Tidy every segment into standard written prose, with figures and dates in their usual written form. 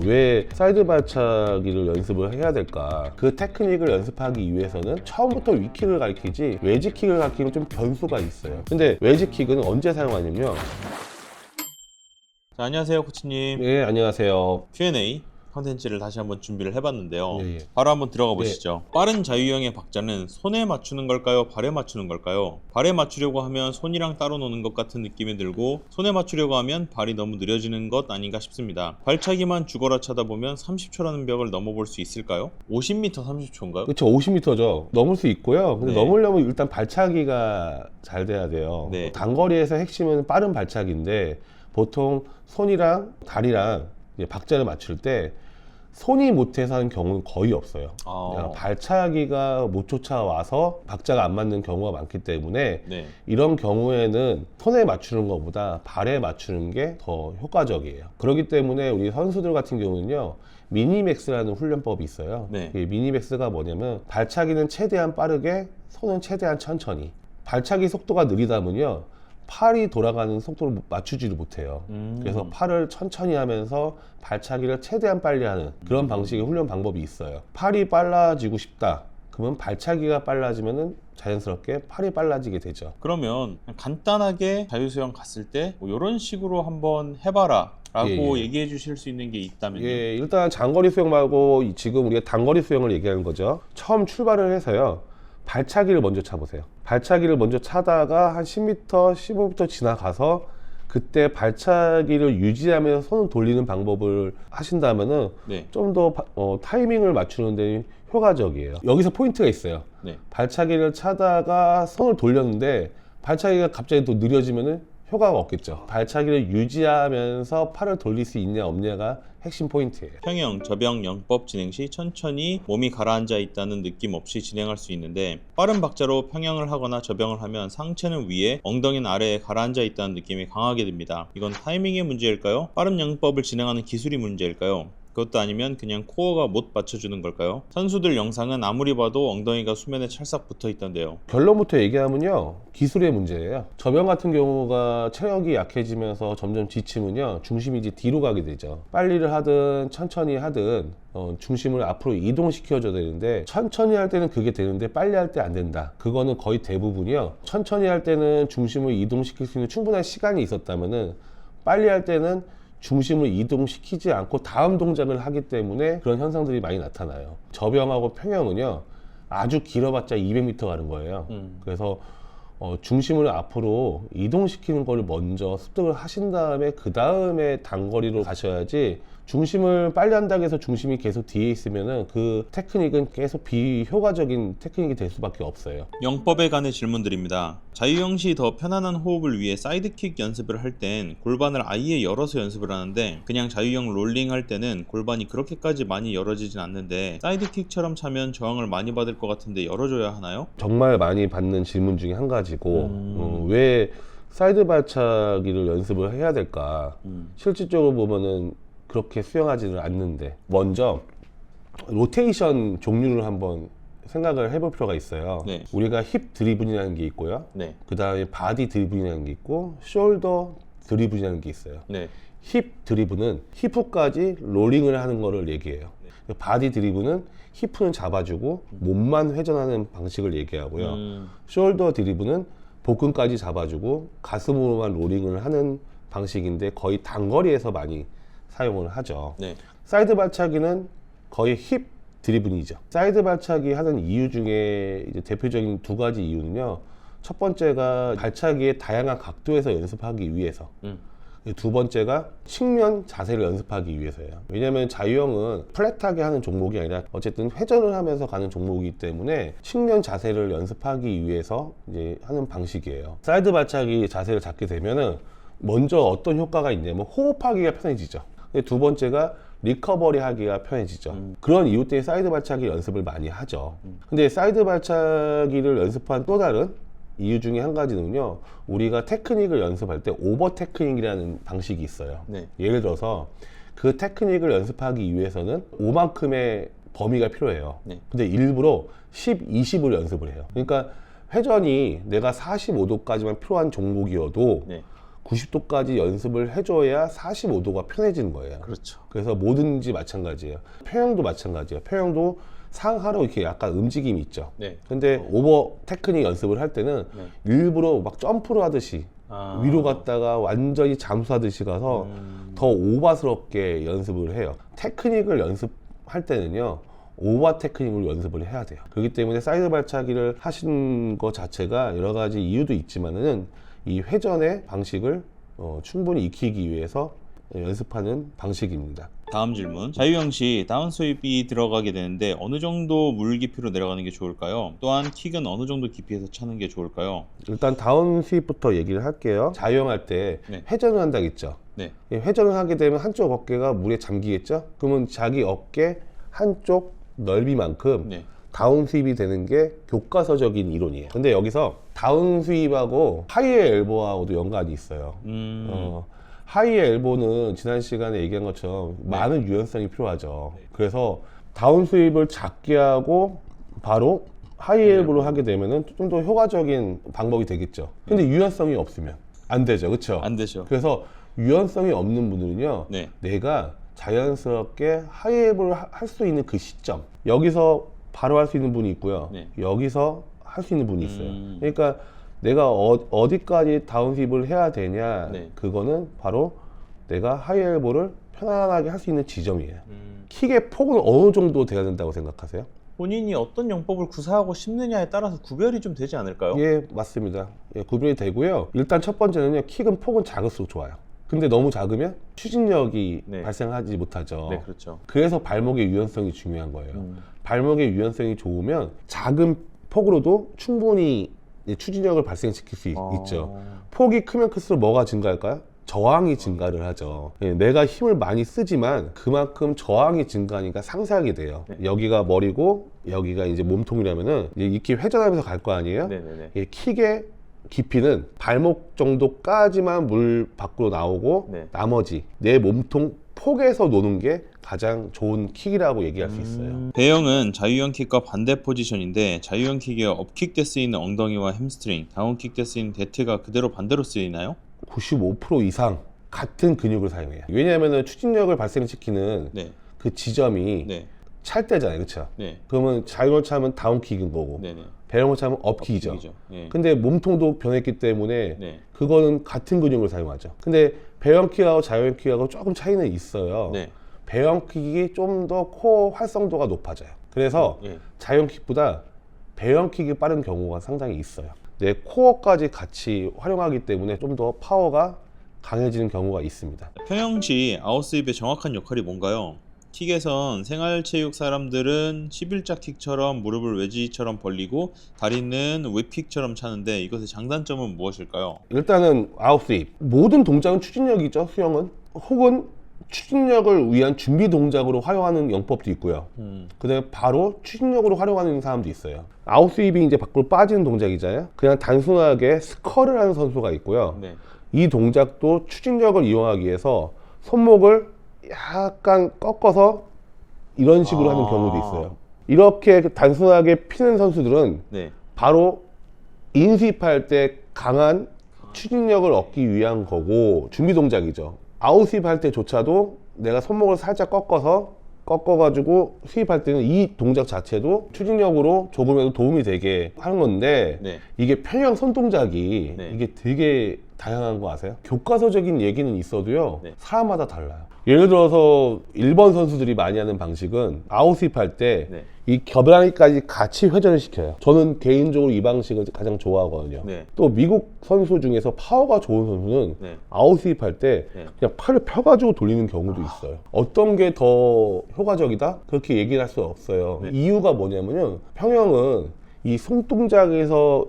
왜 사이드 발차기를 연습을 해야 될까? 그 테크닉을 연습하기 위해서는 처음부터 위킥을 가르치지 웨지킥을 가르치면 좀 변수가 있어요. 근데 웨지킥은 언제 사용하냐면 자, 안녕하세요 코치님. 네, 안녕하세요. Q&A 컨텐츠를 다시 한번 준비를 해봤는데요. 예, 예. 바로 한번 들어가 보시죠. 빠른 자유형의 박자는 손에 맞추는 걸까요? 발에 맞추는 걸까요? 발에 맞추려고 하면 손이랑 따로 노는 것 같은 느낌이 들고 손에 맞추려고 하면 발이 너무 느려지는 것 아닌가 싶습니다. 발차기만 죽어라 차다 보면 30초라는 벽을 넘어볼 수 있을까요? 50m 30초인가요? 그렇죠. 50m죠. 넘을 수 있고요. 근데 네. 넘으려면 일단 발차기가 잘 돼야 돼요. 네. 단거리에서 핵심은 빠른 발차기인데 보통 손이랑 다리랑 이제 박자를 맞출 때 손이 못해서 하는 경우는 거의 없어요. 그냥 발차기가 못 쫓아와서 박자가 안 맞는 경우가 많기 때문에 네. 이런 경우에는 손에 맞추는 것보다 발에 맞추는 게 더 효과적이에요. 그렇기 때문에 우리 선수들 같은 경우는요, 미니맥스라는 훈련법이 있어요. 네. 이 미니맥스가 뭐냐면 발차기는 최대한 빠르게, 손은 최대한 천천히. 발차기 속도가 느리다면요, 팔이 돌아가는 속도를 맞추지를 못해요. 그래서 팔을 천천히 하면서 발차기를 최대한 빨리 하는 그런 방식의 훈련 방법이 있어요. 팔이 빨라지고 싶다. 그러면 발차기가 빨라지면은 자연스럽게 팔이 빨라지게 되죠. 그러면 간단하게 자유수영 갔을 때 뭐 이런 식으로 한번 해봐라 라고 예. 얘기해 주실 수 있는 게 있다면요. 예, 일단 장거리 수영 말고 지금 우리가 단거리 수영을 얘기하는 거죠. 처음 출발을 해서요, 발차기를 먼저 차보세요. 발차기를 먼저 차다가 한 10m, 15m 지나가서 그때 발차기를 유지하면서 손을 돌리는 방법을 하신다면은 네. 좀 더 타이밍을 맞추는 데 효과적이에요. 여기서 포인트가 있어요. 네. 발차기를 차다가 손을 돌렸는데 발차기가 갑자기 또 느려지면은 효과가 없겠죠. 발차기를 유지하면서 팔을 돌릴 수 있냐 없냐가 핵심 포인트예요. 평영, 저병, 영법 진행 시 천천히 몸이 가라앉아 있다는 느낌 없이 진행할 수 있는데 빠른 박자로 평영을 하거나 저병을 하면 상체는 위에, 엉덩이는 아래에 가라앉아 있다는 느낌이 강하게 듭니다. 이건 타이밍의 문제일까요? 빠른 영법을 진행하는 기술이 문제일까요? 그것도 아니면 그냥 코어가 못 받쳐주는 걸까요? 선수들 영상은 아무리 봐도 엉덩이가 수면에 찰싹 붙어 있던데요. 결론부터 얘기하면요, 기술의 문제예요. 저병 같은 경우가 체력이 약해지면서 점점 지치면요, 중심이 이제 뒤로 가게 되죠. 빨리를 하든 천천히 하든 중심을 앞으로 이동시켜줘야 되는데 천천히 할 때는 그게 되는데 빨리 할 때 안 된다. 그거는 거의 대부분이요, 천천히 할 때는 중심을 이동시킬 수 있는 충분한 시간이 있었다면은 빨리 할 때는 중심을 이동시키지 않고 다음 동작을 하기 때문에 그런 현상들이 많이 나타나요. 저병하고 평영은요, 아주 길어봤자 200m 가는 거예요. 그래서 중심을 앞으로 이동시키는 걸 먼저 습득을 하신 다음에 그 다음에 단거리로 가셔야지, 중심을 빨리 한다고 해서 중심이 계속 뒤에 있으면은 그 테크닉은 계속 비효과적인 테크닉이 될 수밖에 없어요. 영법에 관해 질문드립니다. 자유형 시 더 편안한 호흡을 위해 사이드킥 연습을 할 땐 골반을 아예 열어서 연습을 하는데 그냥 자유형 롤링 할 때는 골반이 그렇게까지 많이 열어지진 않는데 사이드킥처럼 차면 저항을 많이 받을 것 같은데 열어줘야 하나요? 정말 많이 받는 질문 중에 한 가지고, 왜 사이드 발차기를 연습을 해야 될까? 실질적으로 보면은 그렇게 수영하지는 않는데, 먼저 로테이션 종류를 한번 생각을 해볼 필요가 있어요. 네. 우리가 힙 드리블이라는 게 있고요, 네. 그 다음에 바디 드리블이라는 게 있고 숄더 드리블이라는 게 있어요. 네. 힙 드리블은 힙까지 롤링을 하는 거를 얘기해요. 바디 드리블은 힙은 잡아주고 몸만 회전하는 방식을 얘기하고요. 숄더 드리블은 복근까지 잡아주고 가슴으로만 롤링을 하는 방식인데 거의 단거리에서 많이 사용을 하죠. 네. 사이드 발차기는 거의 힙 드리블이죠. 사이드 발차기 하는 이유 중에 이제 대표적인 두 가지 이유는요, 첫 번째가 발차기의 다양한 각도에서 연습하기 위해서, 두 번째가 측면 자세를 연습하기 위해서예요. 왜냐하면 자유형은 플랫하게 하는 종목이 아니라 어쨌든 회전을 하면서 가는 종목이기 때문에 측면 자세를 연습하기 위해서 이제 하는 방식이에요. 사이드 발차기 자세를 잡게 되면은 먼저 어떤 효과가 있냐면 호흡하기가 편해지죠. 두 번째가 리커버리 하기가 편해지죠. 그런 이유 때문에 사이드 발차기 연습을 많이 하죠. 근데 사이드 발차기를 연습한 또 다른 이유 중에 한 가지는요, 우리가 테크닉을 연습할 때 오버 테크닉이라는 방식이 있어요. 네. 예를 들어서 그 테크닉을 연습하기 위해서는 5만큼의 범위가 필요해요. 네. 근데 일부러 10, 20을 연습을 해요. 그러니까 회전이 내가 45도까지만 필요한 종목이어도 네. 90도까지 연습을 해줘야 45도가 편해지는 거예요. 그렇죠. 그래서 뭐든지 마찬가지예요. 평형도 마찬가지예요. 평형도 상하로 이렇게 약간 움직임이 있죠. 네. 근데 오버 테크닉 연습을 할 때는 네. 일부러 막 점프를 하듯이 아. 위로 갔다가 완전히 잠수하듯이 가서 더 오바스럽게 연습을 해요. 테크닉을 연습할 때는요, 오바 테크닉으로 연습을 해야 돼요. 그렇기 때문에 사이드 발차기를 하신 것 자체가 여러 가지 이유도 있지만은 이 회전의 방식을 충분히 익히기 위해서 연습하는 방식입니다. 다음 질문. 자유형 시 다운 스윕이 들어가게 되는데 어느 정도 물 깊이로 내려가는 게 좋을까요? 또한 킥은 어느 정도 깊이에서 차는 게 좋을까요? 일단 다운 스윕부터 얘기를 할게요. 자유형할 때 네. 회전을 한다겠죠. 네. 회전을 하게 되면 한쪽 어깨가 물에 잠기겠죠. 그러면 자기 어깨 한쪽 넓이만큼 네. 다운 스윕이 되는 게 교과서적인 이론이에요. 근데 여기서 다운 스윕하고 하이의 엘보하고도 연관이 있어요. 하이의 엘보는 지난 시간에 얘기한 것처럼 많은 유연성이 필요하죠. 그래서 다운 스윕을 작게 하고 바로 하이 엘보를 하게 되면은 좀 더 효과적인 방법이 되겠죠. 근데 유연성이 없으면 안 되죠. 그렇죠? 안 되죠. 그래서 유연성이 없는 분들은요, 네. 내가 자연스럽게 하이 엘보를 할 수 있는 그 시점, 여기서 바로 할 수 있는 분이 있고요. 네. 여기서 할 수 있는 분이 있어요. 그러니까 내가 어디까지 다운 스윕을 해야 되냐, 네. 그거는 바로 내가 하이 엘보를 편안하게 할 수 있는 지점이에요. 킥의 폭은 어느 정도 돼야 된다고 생각하세요? 본인이 어떤 영법을 구사하고 싶느냐에 따라서 구별이 좀 되지 않을까요? 예, 맞습니다. 예, 구별이 되고요. 일단 첫 번째는요, 킥은 폭은 작을수록 좋아요. 근데 너무 작으면 추진력이 네. 발생하지 못하죠. 네, 그렇죠. 그래서 발목의 유연성이 중요한 거예요. 발목의 유연성이 좋으면 작은 폭으로도 충분히 추진력을 발생시킬 수 있죠. 폭이 크면 클수록 뭐가 증가할까요? 저항이 증가를 하죠. 예, 내가 힘을 많이 쓰지만 그만큼 저항이 증가하니까 상쇄하게 돼요. 네. 여기가 머리고 여기가 이제 몸통이라면은 이렇게 회전하면서 갈 거 아니에요? 네네네. 예, 킥의 깊이는 발목 정도까지만 물 밖으로 나오고 네. 나머지 내 몸통 폭에서 노는 게 가장 좋은 킥이라고 얘기할 수 있어요. 배영은 자유형 킥과 반대 포지션인데 자유형 킥에 업킥 때 쓰이는 엉덩이와 햄스트링, 다운킥 때 쓰이는 대퇴가 그대로 반대로 쓰이나요? 95% 이상 같은 근육을 사용해요. 왜냐하면 추진력을 발생시키는 네. 그 지점이 네. 찰 때잖아요. 그렇죠? 네. 그러면 자유형을 차면 다운킥인 거고 네네. 배영을 차면 업킥이죠. 업킥이죠. 네. 근데 몸통도 변했기 때문에 네. 그거는 같은 근육을 사용하죠. 근데 배영킥하고 자유형킥하고 조금 차이는 있어요. 네. 배영킥이 좀 더 코어 활성도가 높아져요. 그래서 예. 자유형킥보다 배영킥이 빠른 경우가 상당히 있어요. 내 코어까지 같이 활용하기 때문에 좀 더 파워가 강해지는 경우가 있습니다. 평형 시 아웃스윕의 정확한 역할이 뭔가요? 킥에선 생활체육 사람들은 11자 킥처럼 무릎을 외지처럼 벌리고 다리는 웹킥처럼 차는데 이것의 장단점은 무엇일까요? 일단은 아웃스윕. 모든 동작은 추진력이죠. 수영은. 혹은 추진력을 위한 준비 동작으로 활용하는 영법도 있고요. 그 다음에 바로 추진력으로 활용하는 사람도 있어요. 아웃스윕이 이제 밖으로 빠지는 동작이잖아요. 그냥 단순하게 스컬을 하는 선수가 있고요. 네. 이 동작도 추진력을 이용하기 위해서 손목을 약간 꺾어서 이런 식으로 하는 경우도 있어요. 이렇게 단순하게 피는 선수들은 네. 바로 인스윕할 때 강한 추진력을 얻기 위한 거고 준비 동작이죠. 아웃스윕할 때조차도 내가 손목을 살짝 꺾어가지고 스윕할 때는 이 동작 자체도 추진력으로 조금이라도 도움이 되게 하는 건데 네. 이게 평형 손 동작이 네. 이게 되게 다양한 거 아세요? 교과서적인 얘기는 있어도요, 네. 사람마다 달라요. 예를 들어서 일본 선수들이 많이 하는 방식은 아웃스윕 할 때 네. 이 겨드랑이까지 같이 회전을 시켜요. 저는 개인적으로 이 방식을 가장 좋아하거든요. 네. 또 미국 선수 중에서 파워가 좋은 선수는 네. 아웃스윕 할 때 네. 그냥 팔을 펴가지고 돌리는 경우도 있어요. 어떤 게 더 효과적이다? 그렇게 얘기를 할 수 없어요. 네. 이유가 뭐냐면요, 평형은 이 손동작에서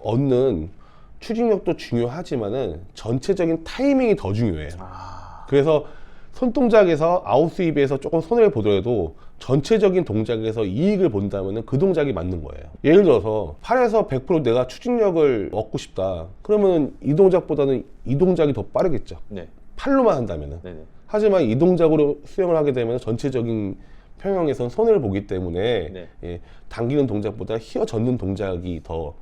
얻는 추진력도 중요하지만은 전체적인 타이밍이 더 중요해요. 그래서 손동작에서 아웃스윕에서 조금 손해를 보더라도 전체적인 동작에서 이익을 본다면 그 동작이 맞는 거예요. 예를 들어서 팔에서 100% 내가 추진력을 얻고 싶다. 그러면 이 동작보다는 이 동작이 더 빠르겠죠. 네. 팔로만 한다면은. 네네. 하지만 이 동작으로 수영을 하게 되면 전체적인 평형에서는 손해를 보기 때문에 네. 예, 당기는 동작보다 휘어젓는 동작이 더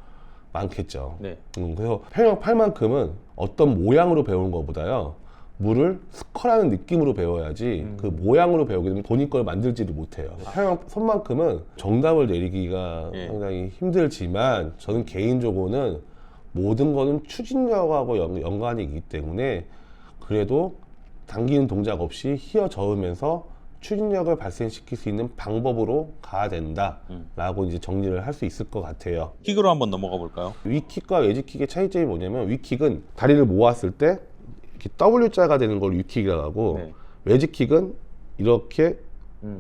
많겠죠. 네. 그래서 평형 8만큼은 어떤 모양으로 배우는 것보다요, 물을 스커라는 느낌으로 배워야지 그 모양으로 배우게 되면 본인 걸 만들지를 못해요. 평형 선만큼은 정답을 내리기가 예. 상당히 힘들지만 저는 개인적으로는 모든 거는 추진력하고 연관이 있기 때문에 그래도 당기는 동작 없이 휘어저으면서 추진력을 발생시킬 수 있는 방법으로 가야 된다라고 이제 정리를 할 수 있을 것 같아요. 킥으로 한번 넘어가 볼까요? 위킥과 외지킥의 차이점이 뭐냐면, 위킥은 다리를 모았을 때 이렇게 W자가 되는 걸 위킥이라고 하고, 네. 외지킥은 이렇게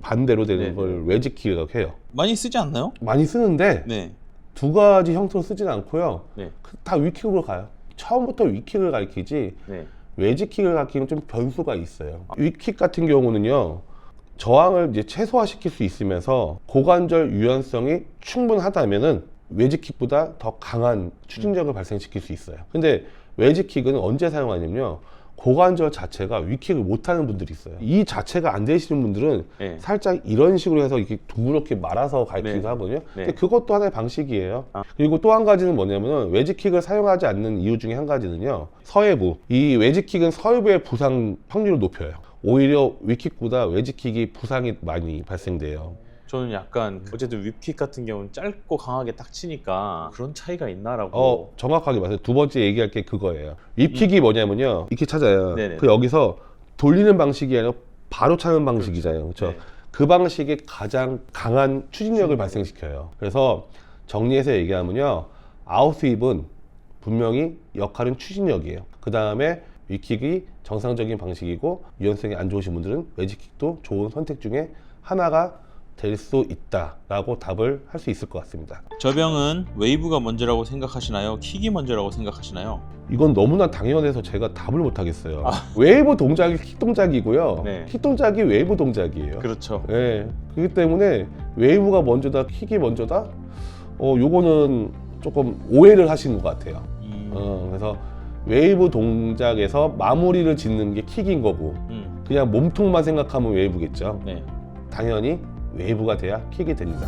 반대로 되는 네. 걸 외지킥이라고 해요. 많이 쓰지 않나요? 많이 쓰는데 네. 두 가지 형태로 쓰진 않고요. 네. 다 위킥으로 가요. 처음부터 위킥을 가리키지 네. 외지킥을 가리키면 좀 변수가 있어요. 위킥 같은 경우는요, 저항을 이제 최소화시킬 수 있으면서 고관절 유연성이 충분하다면은 외지킥보다 더 강한 추진력을 발생시킬 수 있어요. 근데 외지킥은 언제 사용하냐면요, 고관절 자체가 위킥을 못하는 분들이 있어요. 이 자체가 안 되시는 분들은 네. 살짝 이런 식으로 해서 이렇게 둥그렇게 말아서 가리키기도 네. 하거든요. 네. 근데 그것도 하나의 방식이에요. 아. 그리고 또 한 가지는 뭐냐면은, 외지킥을 사용하지 않는 이유 중에 한 가지는요, 서해부. 이 외지킥은 서해부의 부상 확률을 높여요. 오히려 위킥보다 외지킥이 부상이 많이 발생돼요. 저는 약간 어쨌든 윗킥 같은 경우는 짧고 강하게 딱 치니까 그런 차이가 있나라고. 정확하게 맞아요. 두 번째 얘기할 게 그거예요. 위킥이 뭐냐면요, 이렇게 찾아요. 네네. 그 여기서 돌리는 방식이 아니라 바로 차는 방식이잖아요. 그렇죠? 네. 그 방식이 가장 강한 추진력을 발생시켜요. 그래서 정리해서 얘기하면요, 아웃스윕은 분명히 역할은 추진력이에요. 그 다음에 위킥이 정상적인 방식이고, 유연성이 안 좋으신 분들은 외지킥도 좋은 선택 중에 하나가 될 수 있다라고 답을 할 수 있을 것 같습니다. 저병은 웨이브가 먼저라고 생각하시나요? 킥이 먼저라고 생각하시나요? 이건 너무나 당연해서 제가 답을 못 하겠어요. 웨이브 동작이 킥 동작이고요. 네. 킥 동작이 웨이브 동작이에요. 그렇죠. 네. 그렇기 때문에 웨이브가 먼저다, 킥이 먼저다? 요거는 조금 오해를 하신 것 같아요. 그래서 웨이브 동작에서 마무리를 짓는 게 킥인 거고, 그냥 몸통만 생각하면 웨이브겠죠. 네. 당연히 웨이브가 돼야 킥이 됩니다.